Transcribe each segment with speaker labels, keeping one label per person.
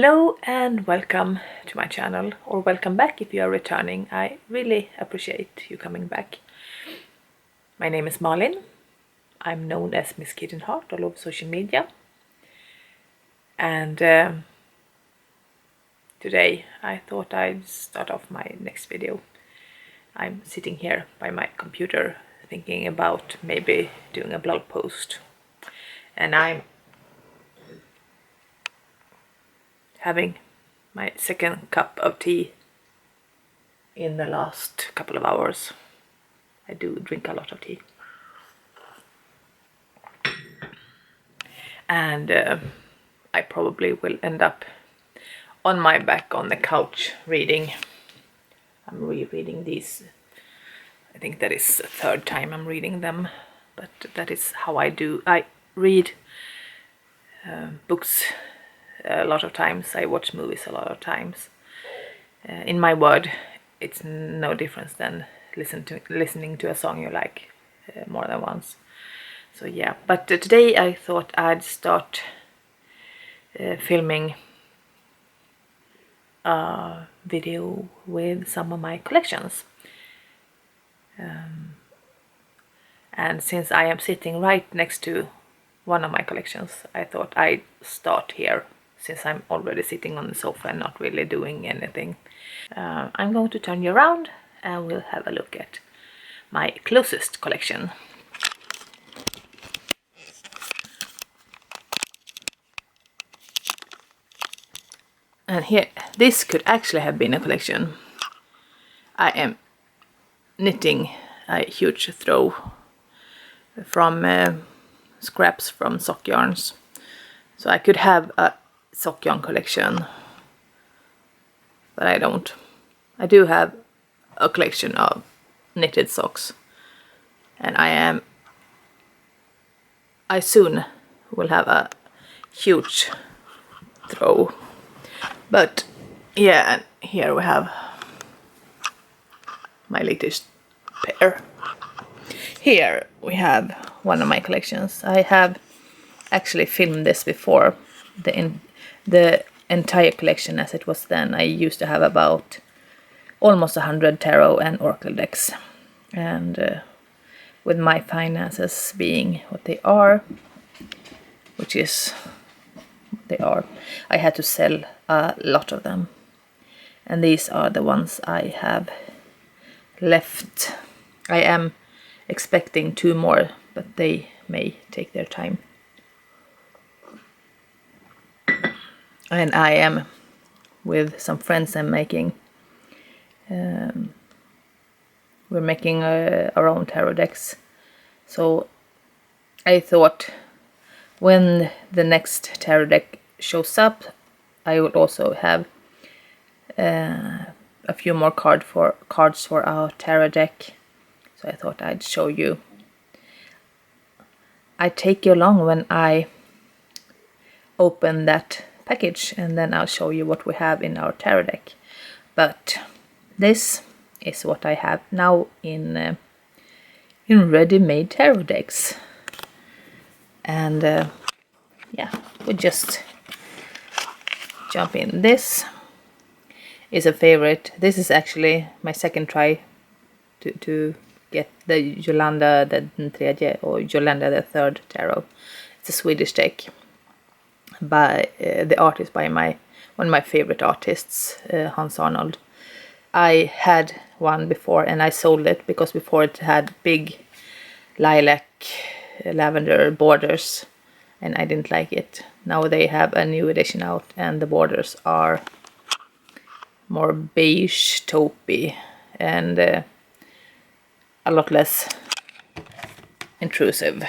Speaker 1: Hello and welcome to my channel, or welcome back if you are returning. I really appreciate you coming back. My name is Malin. I'm known as Miss Kitten Heart all over social media. And today I thought I'd start off my next video. I'm sitting here by my computer thinking about maybe doing a blog post. And I'm having my second cup of tea in the last couple of hours. I do drink a lot of tea. And I probably will end up on my back on the couch reading. I'm rereading these. I think that is the third time I'm reading them, but that is how I do. I read books a lot of times. I watch movies a lot of times. In my word, it's no difference than listening to a song you like more than once. So yeah, but today I thought I'd start filming a video with some of my collections. And since I am sitting right next to one of my collections, I thought I'd start here, since I'm already sitting on the sofa and not really doing anything. I'm going to turn you around and we'll have a look at my closest collection. And here, this could actually have been a collection. I am knitting a huge throw from scraps from sock yarns. So I could have a sock yarn collection, but I don't. I do have a collection of knitted socks, and I soon will have a huge throw. But yeah, and here we have my latest pair. Here we have one of my collections. I have actually filmed this before. The entire collection as it was then. I used to have about almost 100 tarot and oracle decks. And with my finances being what they are, which is what they are, I had to sell a lot of them. And these are the ones I have left. I am expecting 2 more, but they may take their time. And I am with some friends I'm making. We're making our own tarot decks. So I thought when the next tarot deck shows up, I would also have a few more cards for our tarot deck. So I thought I'd show you. I take you along when I open that package, and then I'll show you what we have in our tarot deck. But this is what I have now in ready-made tarot decks. And yeah, we just jump in. This is a favorite. This is actually my second try to get the Yolanda den tredje or Yolanda the third tarot. It's a Swedish deck by the artist by one of my favorite artists, Hans Arnold. I had one before and I sold it because before it had big lilac lavender borders and I didn't like it. Now they have a new edition out and the borders are more beige taupey and a lot less intrusive.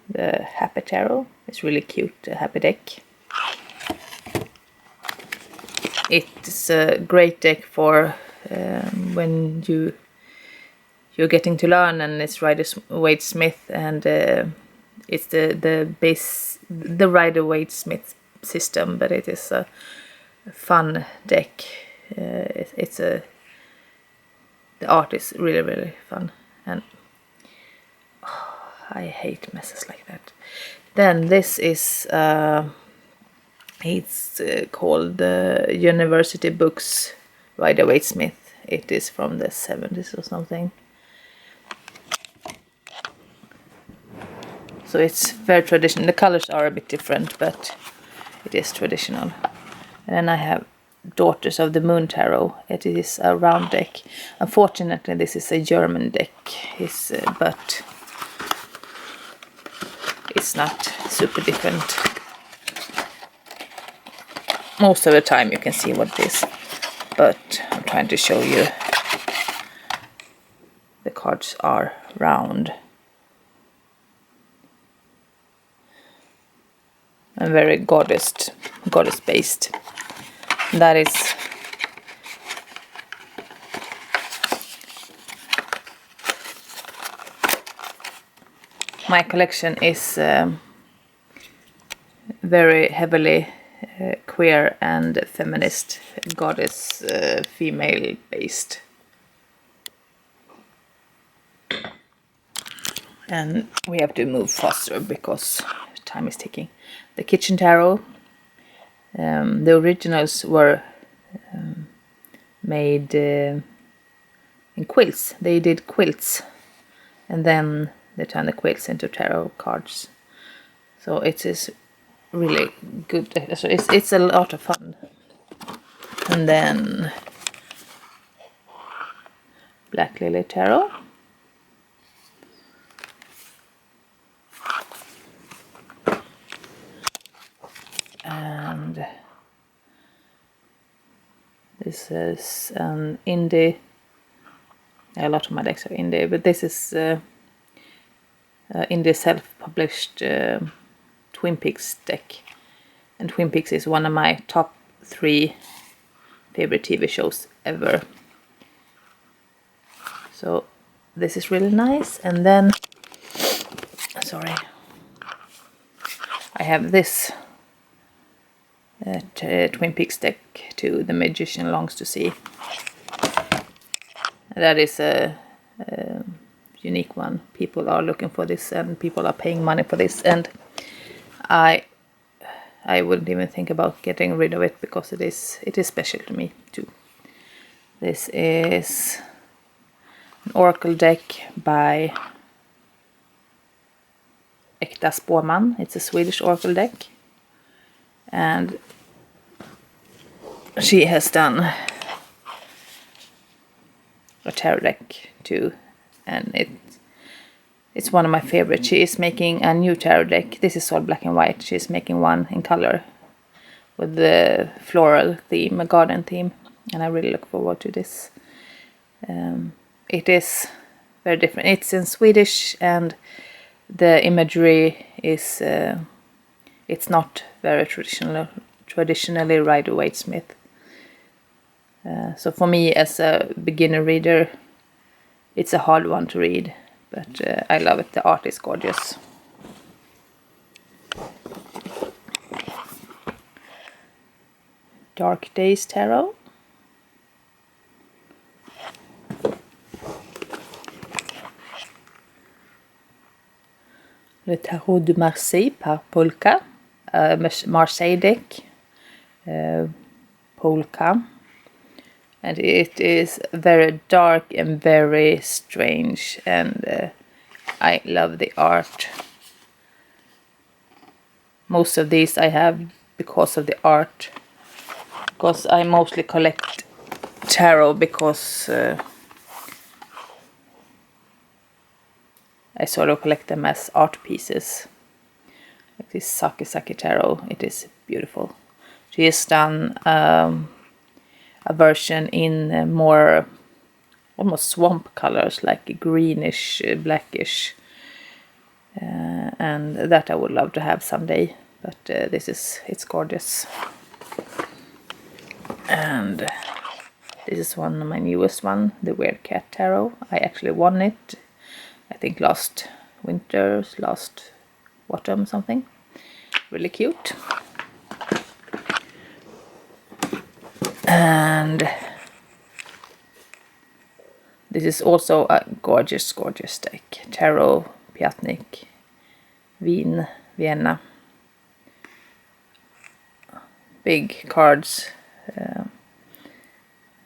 Speaker 1: The Happy Tarot is really cute, the Happy deck. It's a great deck for when you're getting to learn, and it's Rider-Waite-Smith, and it's the Rider-Waite-Smith system, but it is a fun deck. The art is really fun, and I hate messes like that. Then this is it's called the University Books Rider-Waite-Smith. It is from the 70s or something. So it's very traditional. The colors are a bit different, but it is traditional. And then I have Daughters of the Moon Tarot. It is a round deck. Unfortunately, this is a German deck, but it's not super different. Most of the time you can see what it is, but I'm trying to show you. The cards are round and very goddess based. That is my collection is very heavily queer and feminist, goddess, female based. And we have to move faster because time is ticking. The Kitchen Tarot. The originals were made in quilts. They did quilts and then they turned the quilts into tarot cards. So it is really good. So it's a lot of fun. And then Black Lily Tarot. And this is an indie. A lot of my decks are indie, but this is indie self-published Twin Peaks deck. And Twin Peaks is one of my top 3 favorite TV shows ever. So this is really nice. And then, sorry, I have this Twin Peaks deck too, The Magician Longs to See. That is a unique one. People are looking for this and people are paying money for this, and I wouldn't even think about getting rid of it because it is special to me too. This is an oracle deck by Ekta Spåman. It's a Swedish oracle deck, and she has done a tarot deck too, and it's one of my favorites. She is making a new tarot deck. This is all black and white. She's making one in color with the floral theme, a garden theme, and I really look forward to this. It is very different. It's in Swedish, and the imagery is it's not very traditionally Rider-Waite-Smith. So for me, as a beginner reader, it's a hard one to read, but I love it. The art is gorgeous. Dark Days Tarot. Le Tarot de Marseille par Polka. Marseille deck. Polka. And it is very dark and very strange, and I love the art. Most of these I have because of the art, because I mostly collect tarot because I sort of collect them as art pieces. Like this Saki tarot, it is beautiful. She has done a version in more almost swamp colors, like greenish, blackish, and that I would love to have someday, but it's gorgeous. And this is one of my newest one, the Weird Cat Tarot. I actually won it, I think last autumn something. Really cute. And this is also a gorgeous deck. Tarot, Piatnik, Wien Vienna. Big cards,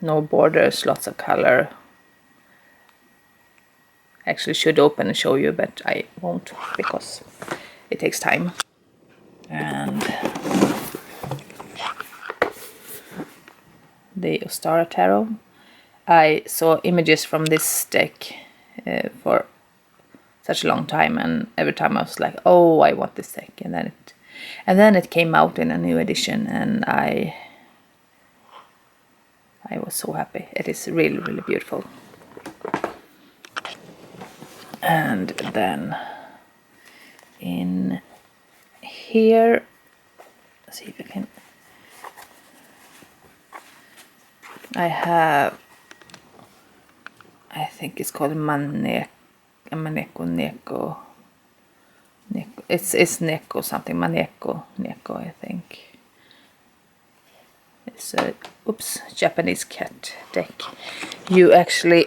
Speaker 1: no borders, lots of color. Actually should open and show you, but I won't because it takes time. And the Ostara Tarot. I saw images from this deck for such a long time, and every time I was like, oh, I want this deck, and then it came out in a new edition, and I was so happy. It is really, really beautiful. And then in here, let's see if I can. I have, I think it's called Neko. It's Neko something. Neko, I think. It's a Japanese cat deck. You actually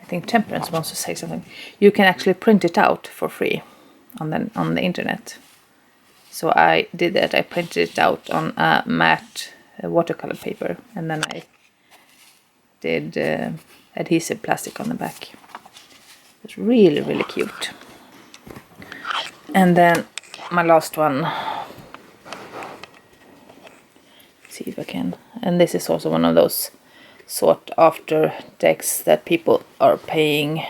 Speaker 1: I think Temperance wants to say something. You can actually print it out for free on the internet. So I did that. I printed it out on a matte watercolor paper, and then I did adhesive plastic on the back. It's really, really cute. And then my last one. Let's see if I can. And this is also one of those sought after decks that people are paying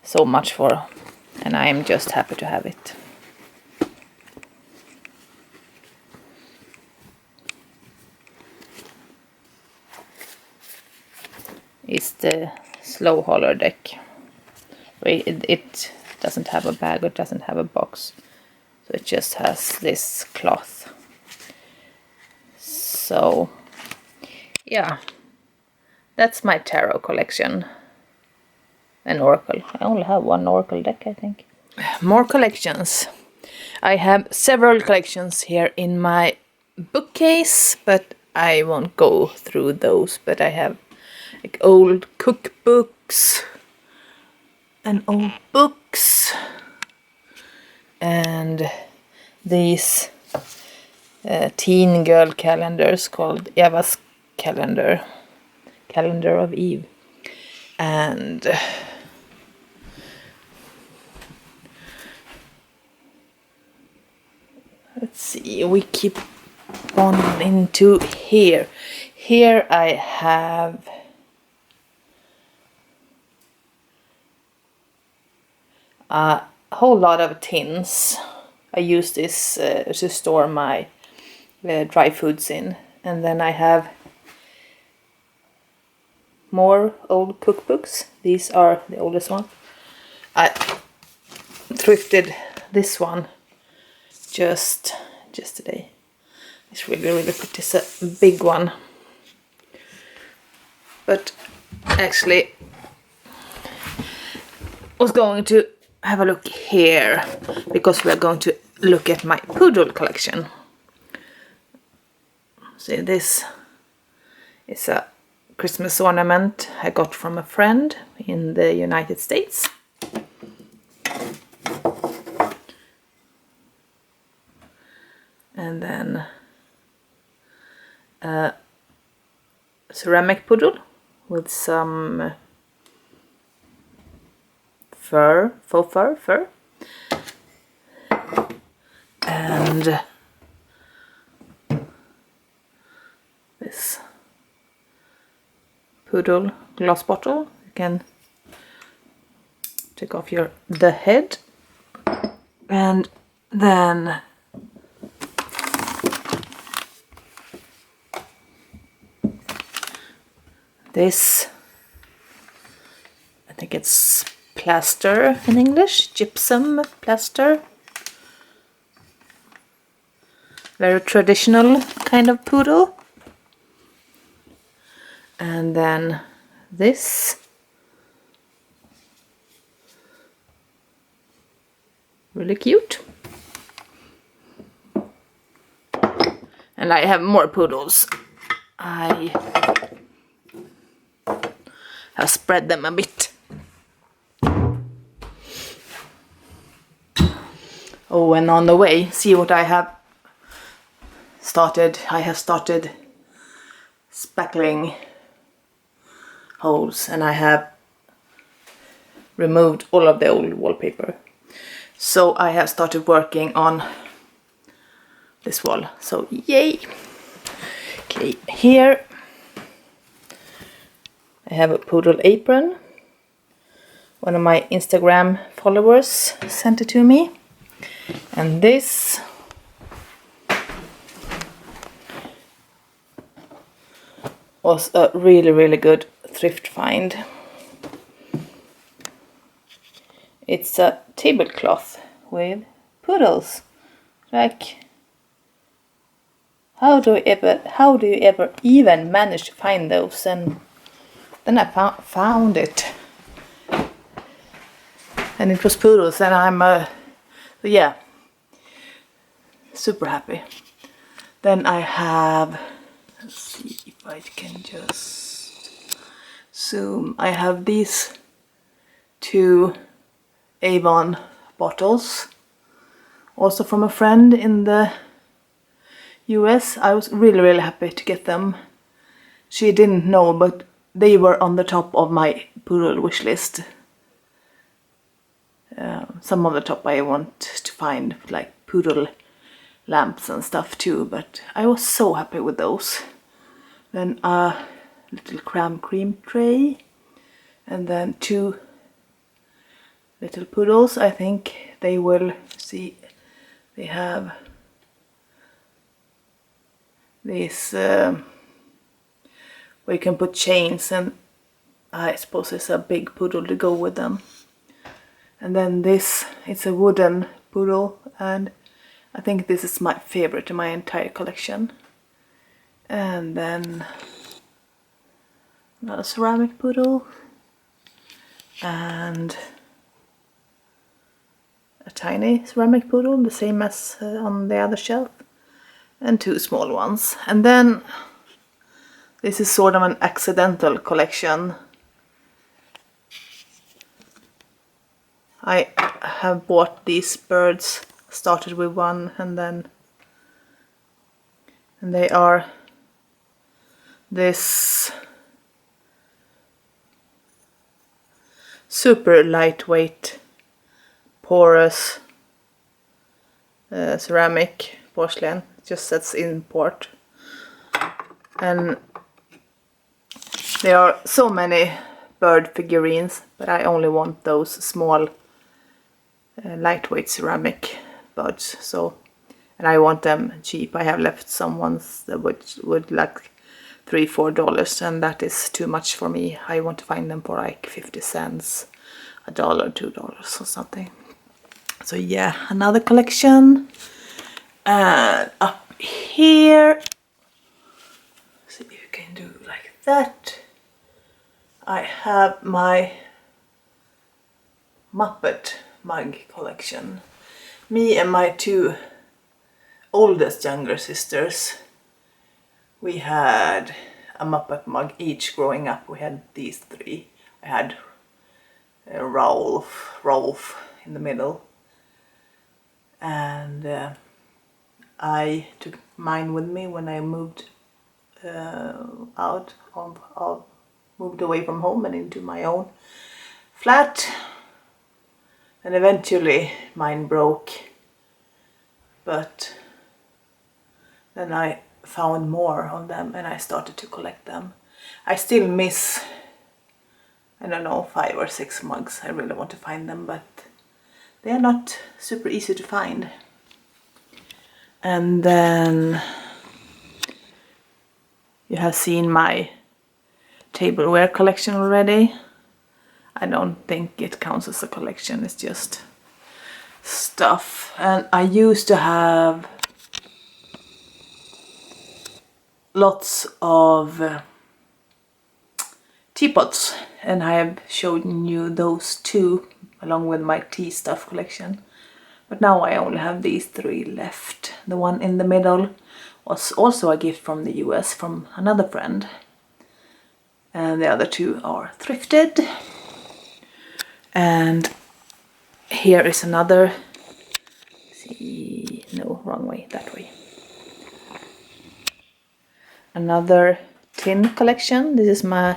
Speaker 1: so much for, and I am just happy to have it. It's the slow holler deck. It doesn't have a bag, it doesn't have a box, so it just has this cloth. So yeah, that's my tarot collection. An oracle. I only have one oracle deck, I think. More collections. I have several collections here in my bookcase, but I won't go through those. But I have like old cookbooks and old books and these teen girl calendars called Eva's calendar of Eve, and let's see, we keep on into here. Here I have a whole lot of tins. I use this to store my dry foods in, and then I have more old cookbooks. These are the oldest one. I thrifted this one just today. It's really, really pretty. It's a big one. But actually I was going to have a look here because we're going to look at my Poodle collection. See, this is a Christmas ornament I got from a friend in the United States. And then a ceramic poodle with some faux fur. And this Poodle glass bottle. You can take off the head, and then this, I think it's plaster in English, gypsum plaster. Very traditional kind of poodle. And then this, really cute. And I have more poodles. I have spread them a bit Oh, and on the way, see what I have started. I have started spackling holes, and I have removed all of the old wallpaper. So I have started working on this wall. So yay! Okay, here I have a Poodle apron. One of my Instagram followers sent it to me. And this was a really good thrift find. It's a tablecloth with poodles. Like, how do you ever even manage to find those? And then I found it, and it was poodles, and I'm yeah, super happy. Then I have, let's see if I can just zoom. I have these 2 Avon bottles, also from a friend in the US. I was really happy to get them. She didn't know, but they were on the top of my Poodle wish list. Some of the top I want to find, like Poodle lamps and stuff too, but I was so happy with those. Then a little cream tray, and then 2 little poodles. I think they will see, they have this where you can put chains, and I suppose it's a big poodle to go with them. And then this, it's a wooden poodle, and I think this is my favorite in my entire collection. And then another ceramic poodle, and a tiny ceramic poodle, the same as on the other shelf, and 2 small ones. And then this is sort of an accidental collection. I have bought these birds, started with one, and they are this super lightweight porous ceramic porcelain. It just says import, and there are so many bird figurines, but I only want those small lightweight ceramic birds. So, and I want them cheap. I have left some ones that would like $3-4, and that is too much for me. I want to find them for like 50 cents, $1, $2 or something. So yeah, another collection. And up here, see if you can do like that, I have my Muppet mug collection. Me and my 2 oldest younger sisters, we had a Muppet mug each growing up. We had these 3. I had Rolf in the middle, and I took mine with me when I moved moved away from home and into my own flat. And eventually mine broke, but then I found more of them and I started to collect them. I still miss, I don't know, 5 or 6 mugs. I really want to find them, but they are not super easy to find. And then you have seen my tableware collection already. I don't think it counts as a collection, it's just stuff. And I used to have lots of teapots, and I have shown you those 2 along with my tea stuff collection. But now I only have these 3 left. The one in the middle was also a gift from the US from another friend, and the other 2 are thrifted. And here is another, see wrong way, that way. Another tin collection. This is my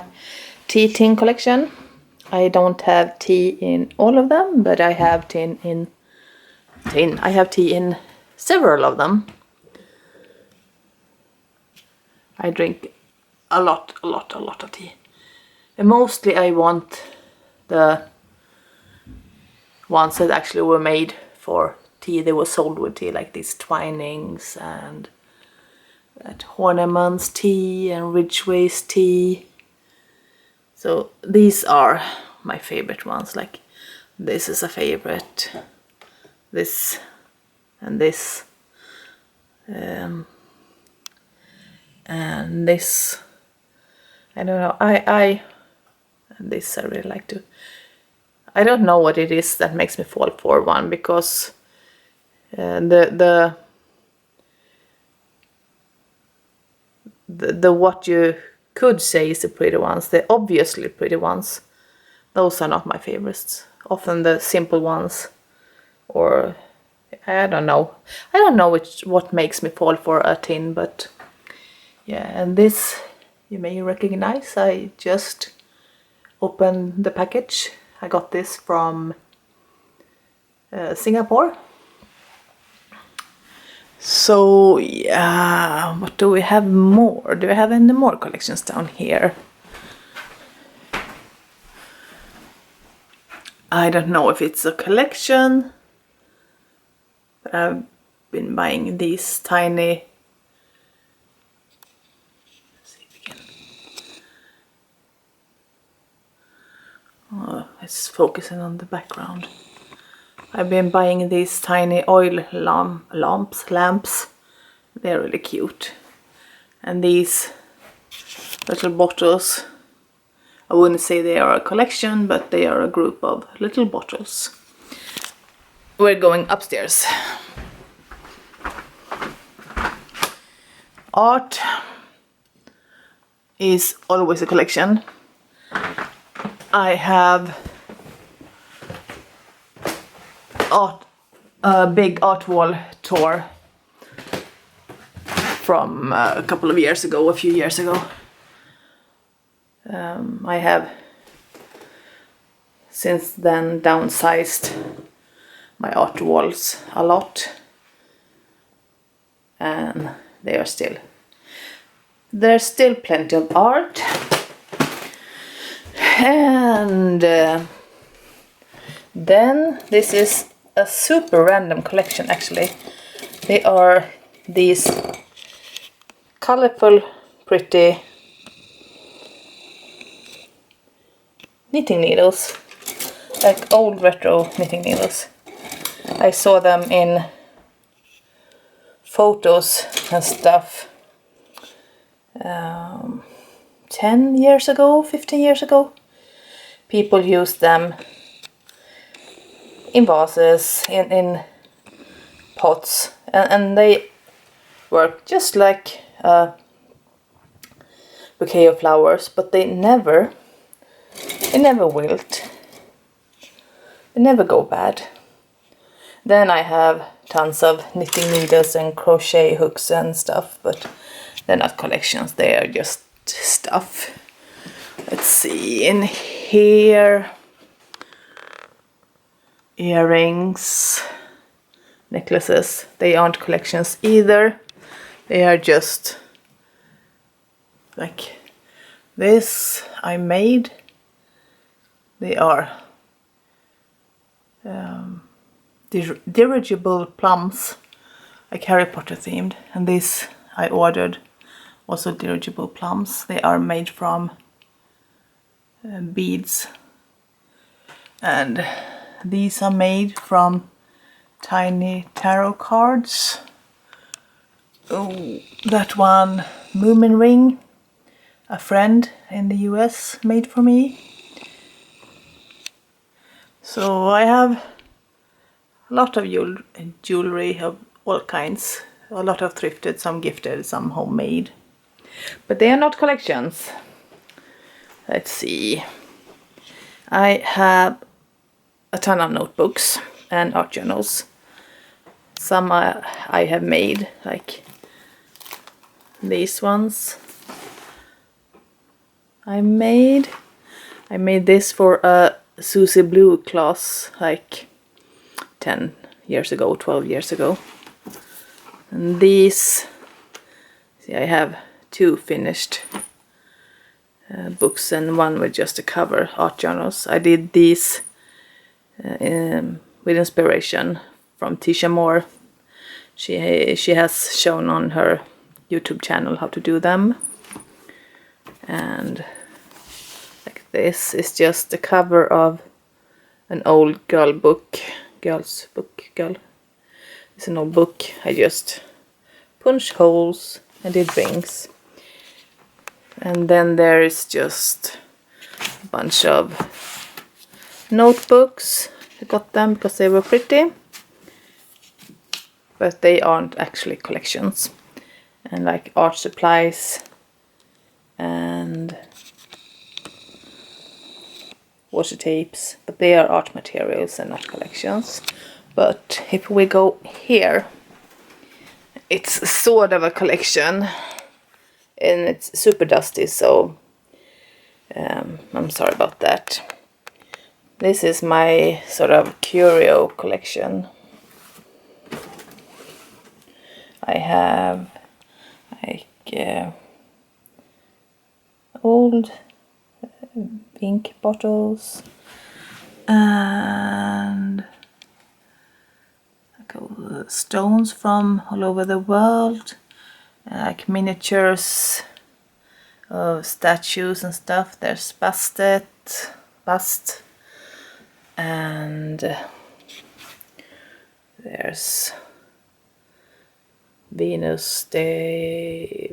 Speaker 1: tea tin collection. I don't have tea in all of them, but I have tea in several of them. I drink a lot of tea. And mostly I want the ones that actually were made for tea. They were sold with tea, like these Twinings and that Horniman's tea and Ridgway's tea. So these are my favorite ones. Like this is a favorite. This and this. And this. I don't know. And this I really like to. I don't know what it is that makes me fall for one, because the what you could say is the pretty ones, the obviously pretty ones, those are not my favorites. Often the simple ones, or I don't know what makes me fall for a tin, but yeah. And this you may recognize. I just opened the package. I got this from Singapore. So yeah, what do we have more? Do we have any more collections down here? I don't know if it's a collection, but I've been buying these tiny. Let's see if we can. Oh, it's focusing on the background. I've been buying these tiny oil lamps. They're really cute. And these little bottles, I wouldn't say they are a collection, but they are a group of little bottles. We're going upstairs. Art is always a collection. I have a big art wall tour from a few years ago. I have since then downsized my art walls a lot, and there's still plenty of art. And then this is a super random collection actually. They are these colorful, pretty knitting needles, like old retro knitting needles. I saw them in photos and stuff 10 years ago, 15 years ago. People used them in vases, in pots, and they work just like a bouquet of flowers, but they never wilt. They never go bad. Then I have tons of knitting needles and crochet hooks and stuff, but they're not collections, they are just stuff. Let's see, in here, earrings, necklaces, they aren't collections either. They are just like this I made. They are dirigible plums, like Harry Potter themed, and this I ordered also dirigible plums. They are made from beads, and these are made from tiny tarot cards. Oh, that one Moomin ring, a friend in the US made for me. So I have a lot of jewelry of all kinds, a lot of thrifted, some gifted, some homemade, but they are not collections. Let's see, I have a ton of notebooks and art journals. some I have made, like these ones. I made this for a Susie Blue class like 10 years ago, 12 years ago. And these, see, I have 2 finished books and 1 with just a cover, art journals. I did these with inspiration from Tisha Moore. She has shown on her YouTube channel how to do them. And like this is just the cover of an old girl's book. It's an old book. I just punched holes and did rings. And then there is just a bunch of notebooks. I got them because they were pretty, but they aren't actually collections. And like art supplies and washi tapes, but they are art materials and not collections. But if we go here, it's sort of a collection, and it's super dusty, so I'm sorry about that. This is my sort of curio collection. I have like old ink bottles and like stones from all over the world, like miniatures of statues and stuff. There's bust, and there's a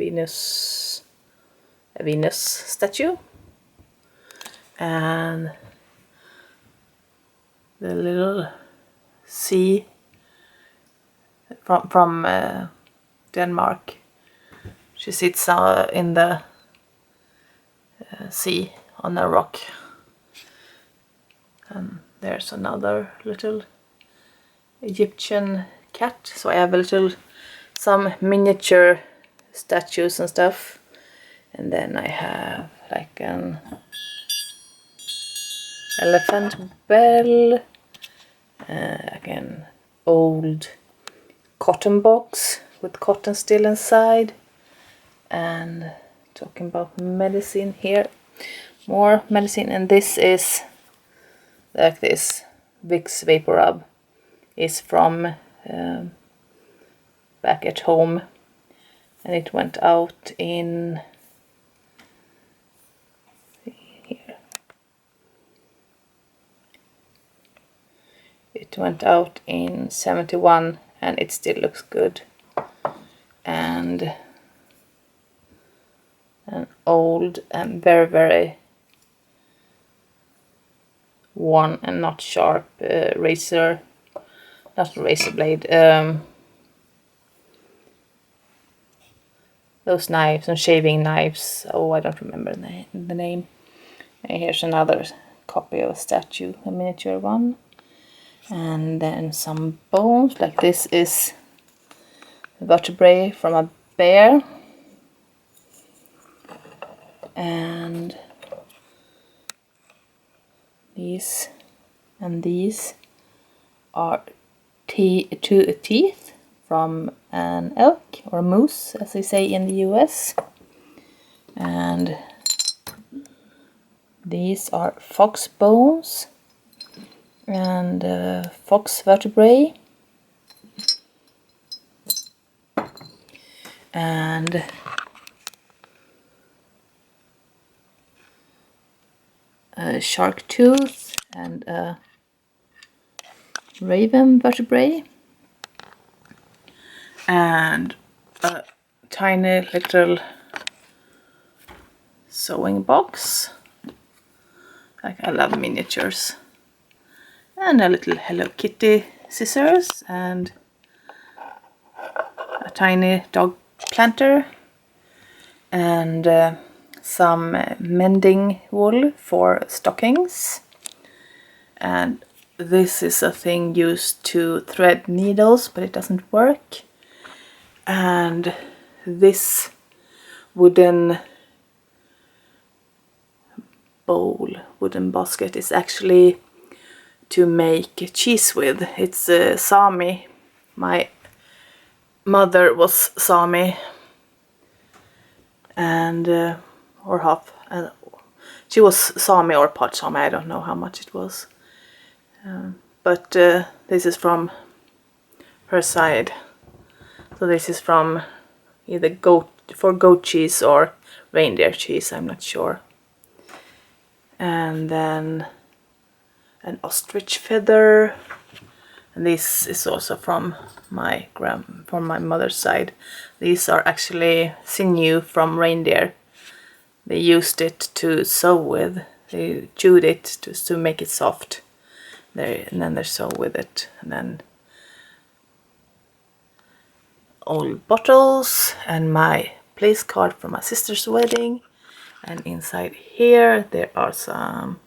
Speaker 1: Venus statue, and the little sea from Denmark. She sits in the sea on a rock. And there's another little Egyptian cat. So I have some miniature statues and stuff. And then I have like an elephant bell, like an old cotton box with cotton still inside. And talking about medicine here, more medicine. And this is like this Vicks Vapor Rub is from back at home, and it went out in here. It went out in 71 and it still looks good. And an old and very, very worn and not sharp razor, not razor blade, those knives and shaving knives. Oh, I don't remember the name. And here's another copy of a statue, a miniature one. And then some bones, like this is vertebrae from a bear. And these and these are two teeth from an elk or moose, as they say in the US. And these are fox bones and fox vertebrae. And a shark tooth and a raven vertebrae. And a tiny little sewing box. Like, I love miniatures. And a little Hello Kitty scissors and a tiny dog planter and some mending wool for stockings and this is a thing used to thread needles, but it doesn't work. And this wooden bowl, wooden basket, is actually to make cheese with. It's Sami. My mother was Sami, and or half. She was Sami or part Sami. I don't know how much it was, but this is from her side. So this is from either goat cheese or reindeer cheese. I'm not sure. And then an ostrich feather, and this is also from my mother's side. These are actually sinew from reindeer. They used it to sew with. They chewed it to make it soft. And then they sew with it. And then old bottles and my place card from my sister's wedding. And inside here there are some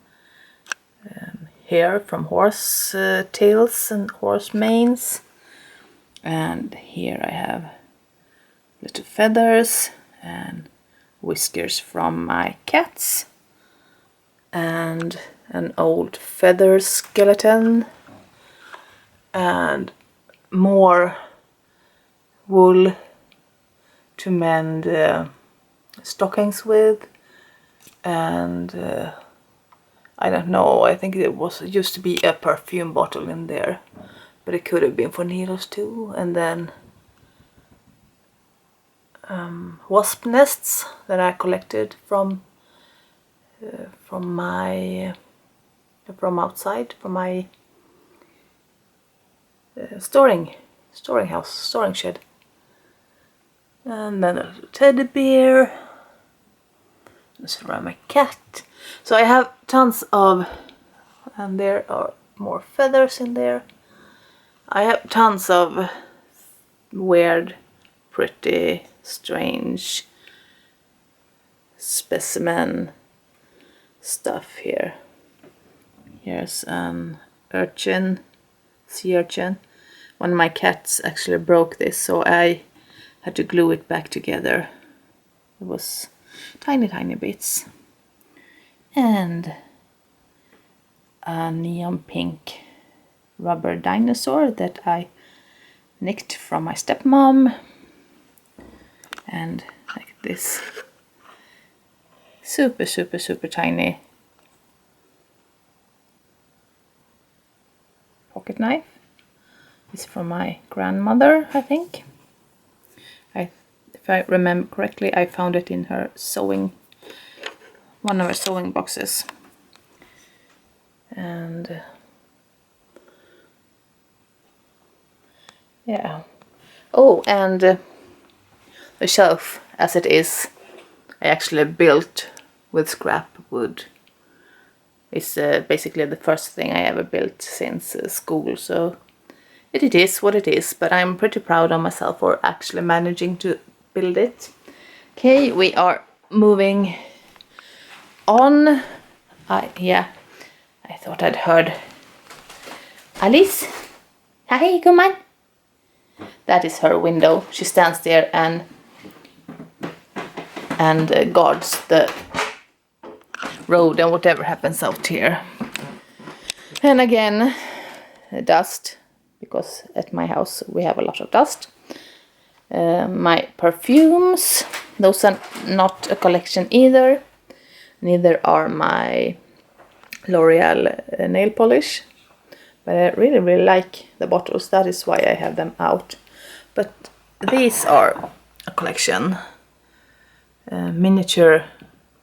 Speaker 1: hair from horse tails and horse manes. And here I have little feathers and whiskers from my cats. And an old feather skeleton. And more wool to mend stockings with. And I don't know, I think it used to be a perfume bottle in there, but it could have been for needles too. And then wasp nests that I collected from outside, from my storing shed. And then a little teddy bear. This is around my cat. So I have tons of, and there are more feathers in there. I have tons of weird, pretty, strange specimen stuff here. Here's an urchin, sea urchin. One of my cats actually broke this, so I had to glue it back together. It was tiny bits. And a neon pink rubber dinosaur that I nicked from my stepmom. And like this super tiny pocket knife. It's from my grandmother, I think. If I remember correctly, I found it in her one of her sewing boxes. And yeah. Oh, and the shelf as it is, I actually built with scrap wood. It's basically the first thing I ever built since school, so it is what it is, but I'm pretty proud of myself for actually managing to build it. Okay, we are moving on. Yeah, I thought I'd heard Alice. Hi, come on. That is her window. She stands there and guards the road and whatever happens out here. And again, dust, because at my house we have a lot of dust. My perfumes, those are not a collection either. Neither are my L'Oreal nail polish. But I really like the bottles, that is why I have them out. But these are a collection. Miniature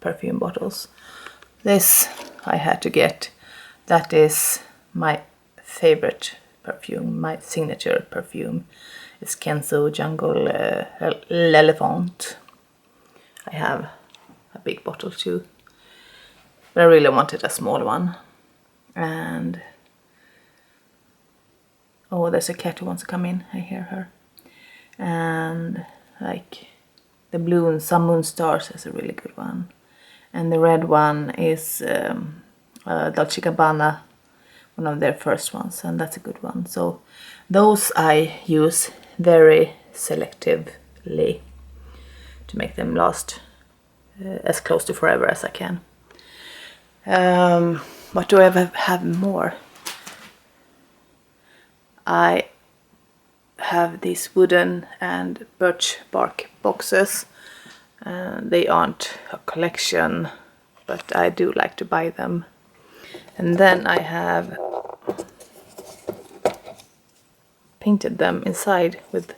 Speaker 1: perfume bottles. This I had to get. That is my favorite perfume, my signature perfume. It's Kenzo Jungle L'Elephant. I have a big bottle too, but I really wanted a small one. And oh, there's a cat who wants to come in. I hear her. And like the blue and Sun Moon Stars is a really good one. And the red one is Dolce & Gabbana one of their first ones, and that's a good one. So those I use very selectively to make them last as close to forever as I can. What do I have more? I have these wooden and birch bark boxes. They aren't a collection, but I do like to buy them. And then I have painted them inside with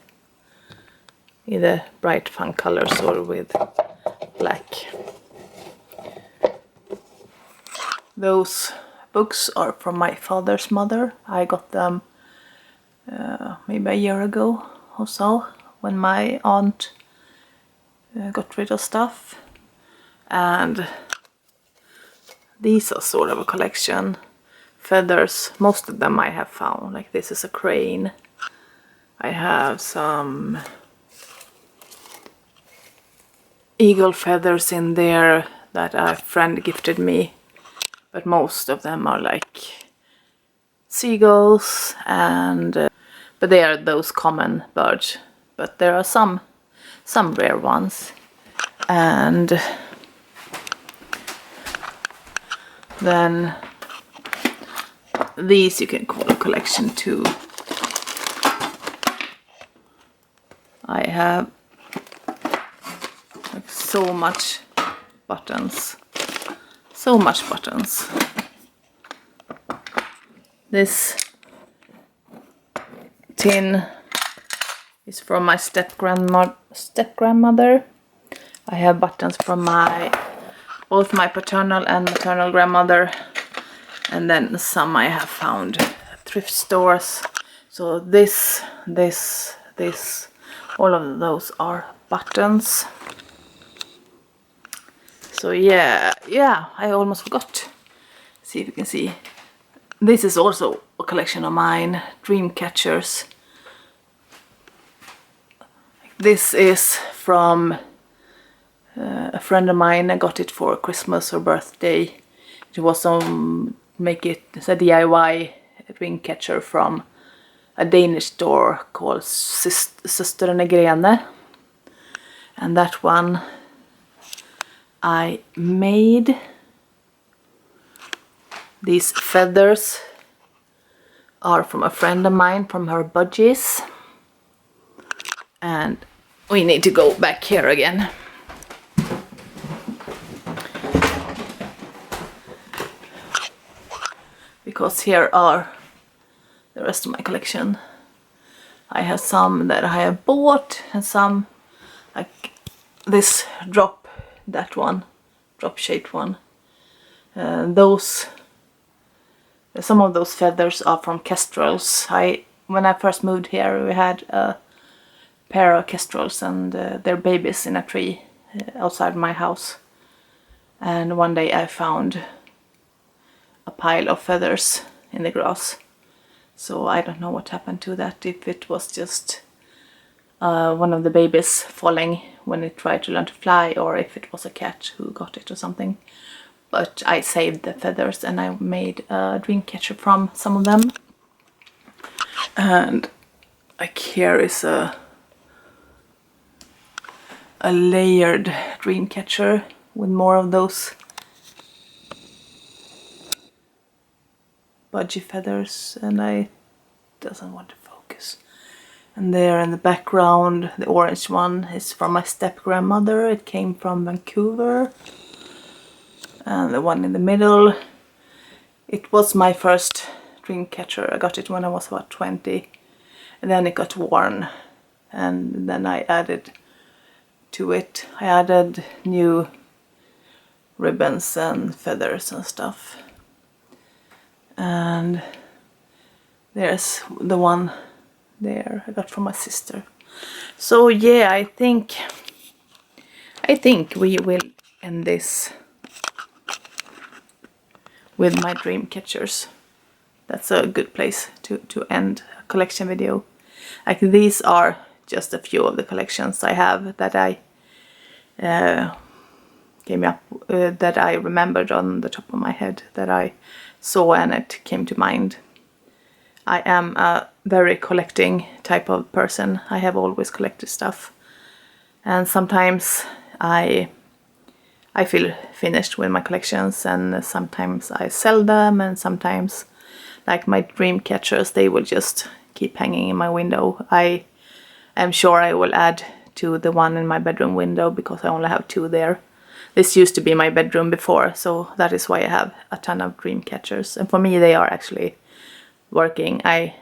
Speaker 1: either bright fun colors or with black. Those books are from my father's mother. I got them maybe a year ago or so, when my aunt got rid of stuff. And these are sort of a collection. Feathers, most of them I have found. Like this is a crane. I have some eagle feathers in there that a friend gifted me, but most of them are like seagulls, and but they are those common birds. But there are some rare ones. And then these you can call a collection too. I have like so much buttons. So much buttons. This tin is from my step-grandmother. I have buttons from both my paternal and maternal grandmother, and then some I have found at thrift stores. So this, all of those are buttons. So yeah, I almost forgot. See if you can see. This is also a collection of mine, dream catchers. This is from a friend of mine. I got it for Christmas or birthday. It was it's a DIY ring catcher from a Danish store called Søstrene Grene. And that one I made. These feathers are from a friend of mine, from her budgies. And we need to go back here again. Because here are the rest of my collection. I have some that I have bought, and some like this drop shaped one. Some of those feathers are from kestrels. When I first moved here, we had a pair of kestrels and their babies in a tree outside my house. And one day I found a pile of feathers in the grass. So I don't know what happened to that, if it was just one of the babies falling when it tried to learn to fly, or if it was a cat who got it or something. But I saved the feathers and I made a dream catcher from some of them. And like here is a layered dream catcher with more of those budgie feathers, and it doesn't want to focus. And there in the background, the orange one is from my step-grandmother. It came from Vancouver. And the one in the middle, it was my first dream catcher. I got it when I was about 20. And then it got worn. And then I added to it. I added new ribbons and feathers and stuff. And there's the one there I got from my sister. So yeah, I think we will end this with my dream catchers. That's a good place to end a collection video. Like, these are just a few of the collections I have that I that I remembered on the top of my head, that I saw and it came to mind. I am a very collecting type of person. I have always collected stuff. And sometimes I feel finished with my collections, and sometimes I sell them, and sometimes, like my dream catchers, they will just keep hanging in my window. I am sure I will add to the one in my bedroom window because I only have 2 there. This used to be my bedroom before, so that is why I have a ton of dream catchers. And for me, they are actually working. I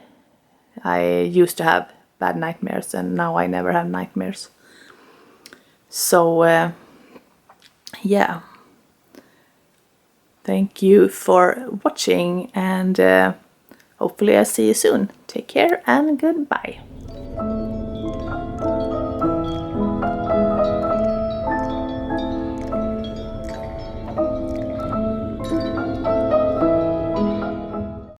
Speaker 1: used to have bad nightmares, and now I never have nightmares. So yeah, thank you for watching, and hopefully I see you soon. Take care and goodbye.